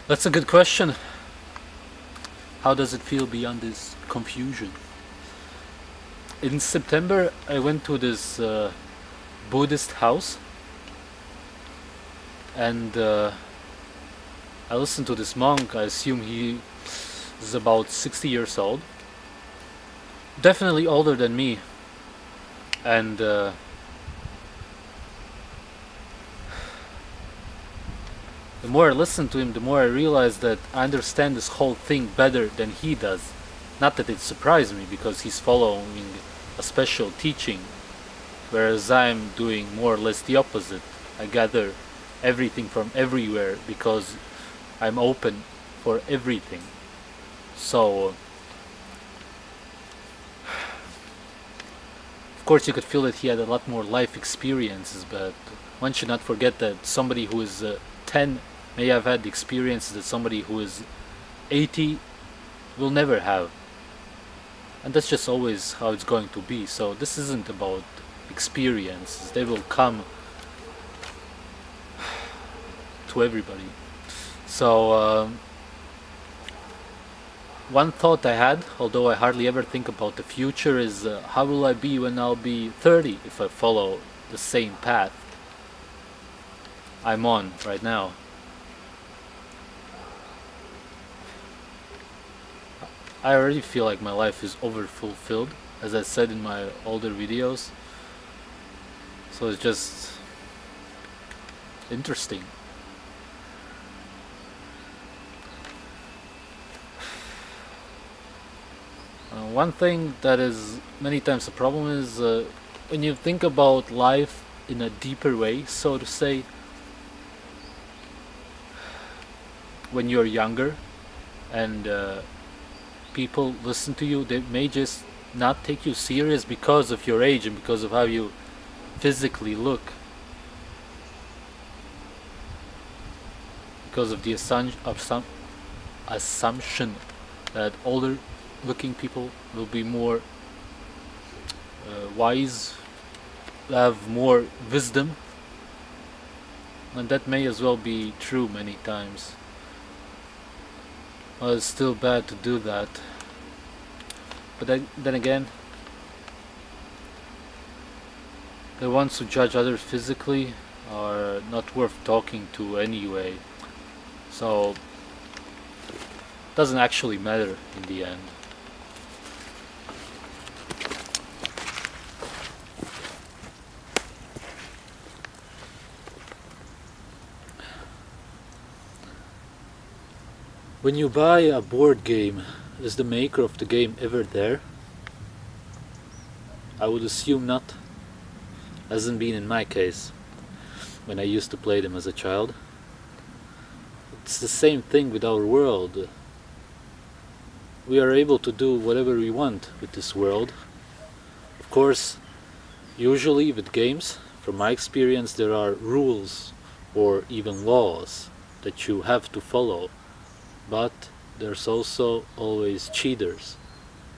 That's a good question. How does it feel beyond this confusion? In September, I went to this Buddhist house and I listened to this monk. I assume he is about 60 years old. Definitely older than me. And the more I listened to him, the more I realized that I understand this whole thing better than he does. Not that it surprised me, because he's following a special teaching, whereas I'm doing more or less the opposite. I gather everything from everywhere because I'm open for everything. So, of course, you could feel that he had a lot more life experiences, but one should not forget that somebody who is 10 may have had the experiences that somebody who is 80 will never have. And that's just always how it's going to be. So this isn't about experiences. They will come to everybody. So one thought I had, although I hardly ever think about the future, is how will I be when I'll be 30 if I follow the same path I'm on right now. I already feel like my life is overfulfilled, as I said in my older videos. So it's just interesting. One thing that is many times a problem is when you think about life in a deeper way, so to say, when you're younger and people listen to you, they may just not take you serious because of your age and because of how you physically look, because of the assumption that older looking people will be more wise, have more wisdom, and that may as well be true many times. Well, it's still bad to do that, but then again, the ones who judge others physically are not worth talking to anyway, so it doesn't actually matter in the end. When you buy a board game, is the maker of the game ever there? I would assume not. Hasn't been in my case, when I used to play them as a child. It's the same thing with our world. We are able to do whatever we want with this world. Of course, usually with games, from my experience, there are rules or even laws that you have to follow. But there's also always cheaters.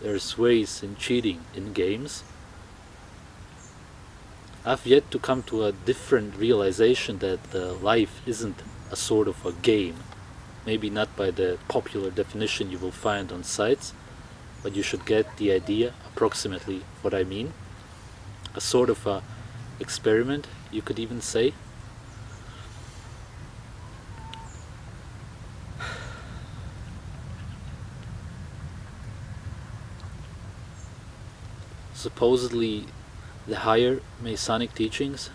There's ways in cheating in games. I've yet to come to a different realization that life isn't a sort of a game. Maybe not by the popular definition you will find on sites, but you should get the idea, approximately what I mean. A sort of a experiment, you could even say. Supposedly, the higher Masonic teachings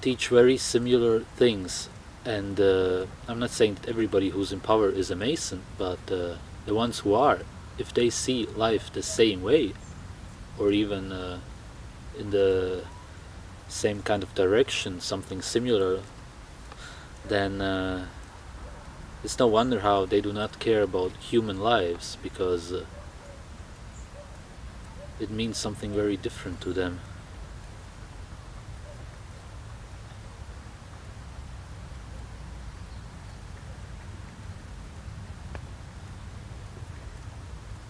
teach very similar things, and I'm not saying that everybody who's in power is a Mason, but the ones who are, if they see life the same way, or even in the same kind of direction, something similar, then it's no wonder how they do not care about human lives, because it means something very different to them.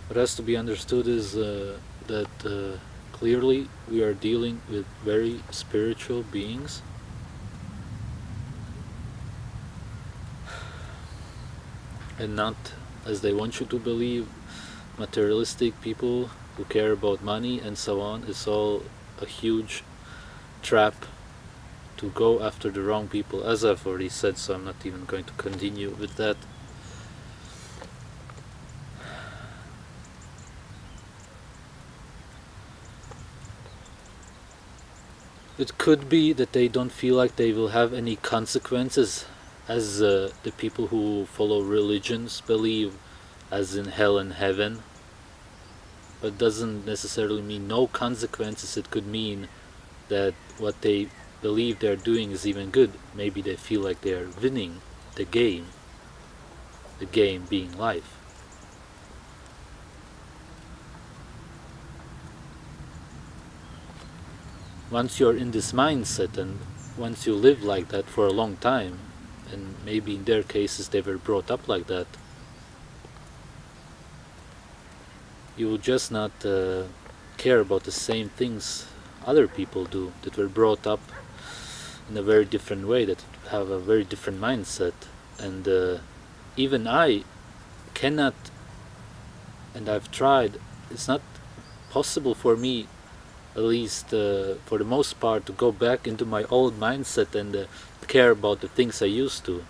What has to be understood is that clearly we are dealing with very spiritual beings, and not as they want you to believe, materialistic people who care about money and so on. It's all a huge trap to go after the wrong people, as I've already said, so I'm not even going to continue with that. It could be that they don't feel like they will have any consequences, as the people who follow religions believe, as in hell and heaven. But doesn't necessarily mean no consequences. It could mean that what they believe they're doing is even good. Maybe they feel like they're winning the game being life. Once you're in this mindset, and once you live like that for a long time, and maybe in their cases they were brought up like that, you will just not care about the same things other people do, that were brought up in a very different way, that have a very different mindset. And even I cannot, and I've tried, it's not possible for me, at least for the most part, to go back into my old mindset and care about the things I used to.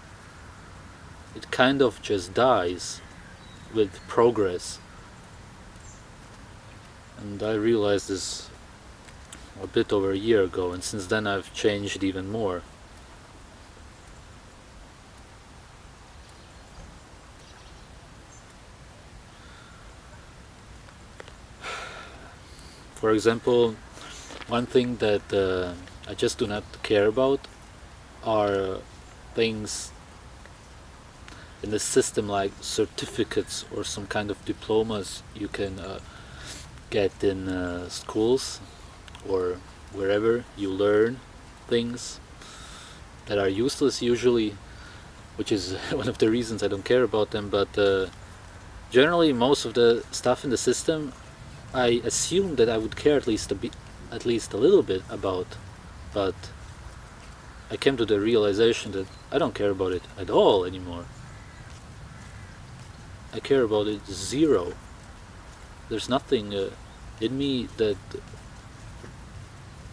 It kind of just dies with progress. And I realized this a bit over a year ago, and since then I've changed even more. For example, one thing that I just do not care about are things in the system like certificates or some kind of diplomas you can get in schools or wherever you learn things that are useless usually, which is one of the reasons I don't care about them. But generally most of the stuff in the system I assumed that I would care at least a little bit about, but I came to the realization that I don't care about it at all anymore. I care about it zero. There's nothing in me that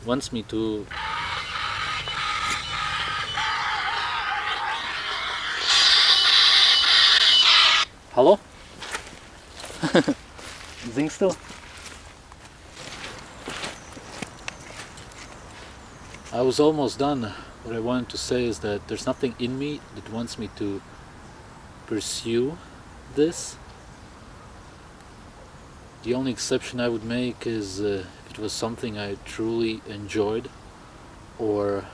wants me to Hello? Singst still? I was almost done. What I wanted to say is that there's nothing in me that wants me to pursue this. The only exception I would make is if it was something I truly enjoyed, or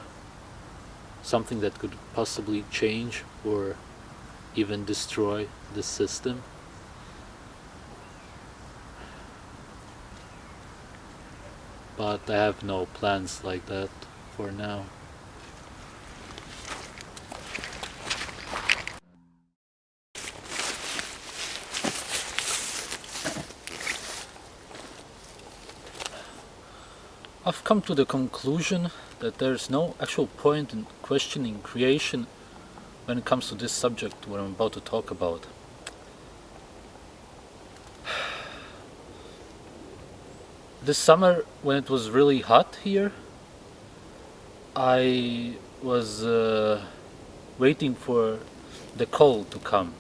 something that could possibly change or even destroy the system. But I have no plans like that for now. I've come to the conclusion that there's no actual point in questioning creation when it comes to this subject, what I'm about to talk about. This summer, when it was really hot here, I was waiting for the cold to come.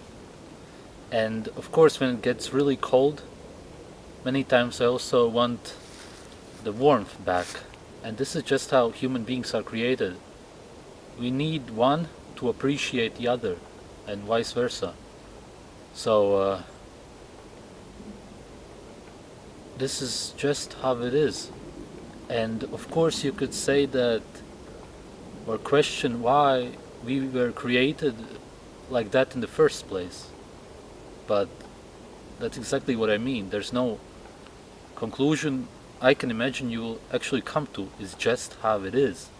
And of course, when it gets really cold, many times I also want the warmth back. And this is just how human beings are created. We need one to appreciate the other, and vice versa. So this is just how it is. And of course you could say that, or question why we were created like that in the first place. But that's exactly what I mean. There's no conclusion I can imagine you will actually come to. It's just how it is.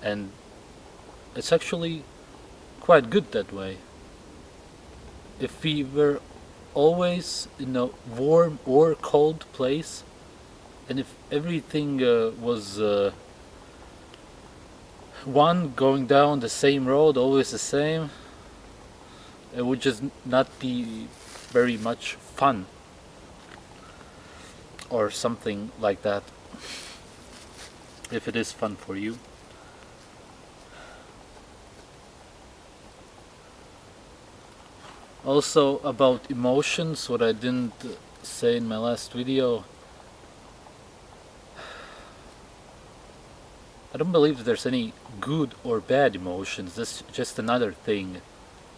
And it's actually quite good that way. If we were always in a warm or cold place, and if everything was one going down the same road, always the same, it would just not be very much fun or something like that, if it is fun for you. Also about emotions, what I didn't say in my last video, I don't believe that there's any good or bad emotions. That's just another thing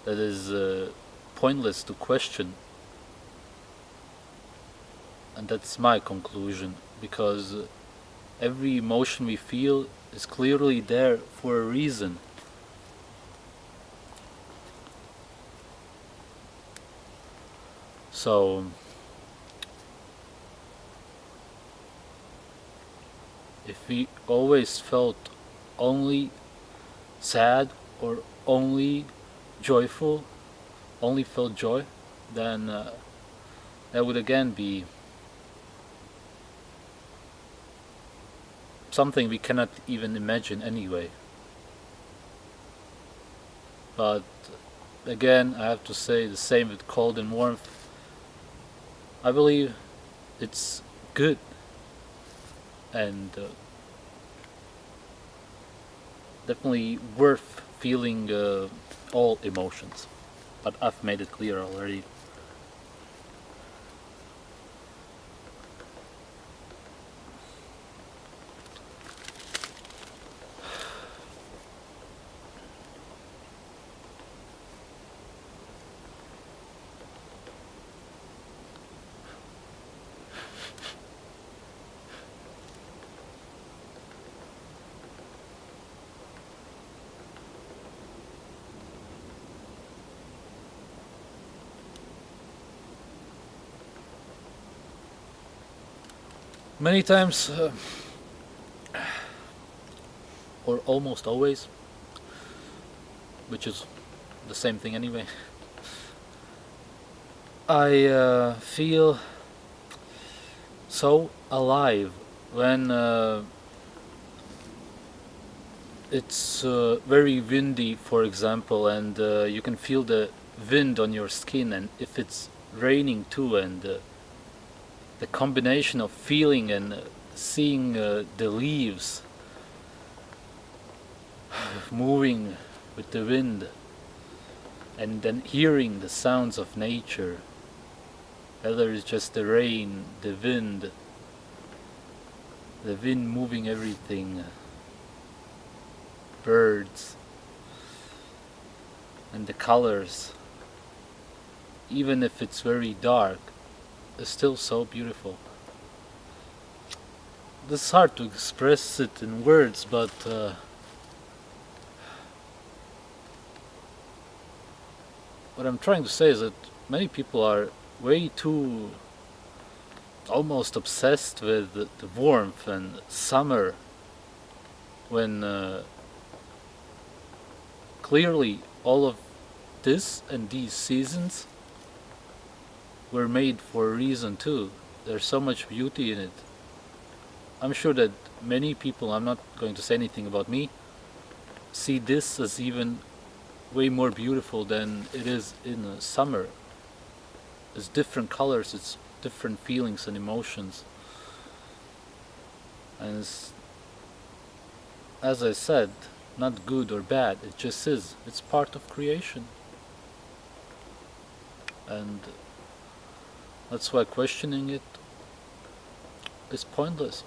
that is pointless to question. And that's my conclusion, because every emotion we feel is clearly there for a reason. So if we always felt only sad or only joyful, only felt joy, then that would again be something we cannot even imagine anyway. But again, I have to say the same with cold and warmth. I believe it's good and definitely worth feeling all emotions, but I've made it clear already. Many times, or almost always, which is the same thing anyway, I feel so alive when it's very windy, for example, and you can feel the wind on your skin, and if it's raining too, and the combination of feeling and seeing the leaves moving with the wind, and then hearing the sounds of nature, whether it's just the rain, the wind moving everything, birds, and the colors, even if it's very dark, is still so beautiful. It's hard to express it in words, but what I'm trying to say is that many people are way too almost obsessed with the warmth and summer, when clearly all of this and these seasons were made for a reason too. There's so much beauty in it. I'm sure that many people, I'm not going to say anything about me, see this as even way more beautiful than it is in summer. It's different colors, it's different feelings and emotions. And it's, as I said, not good or bad, it just is. It's part of creation. And that's why questioning it is pointless.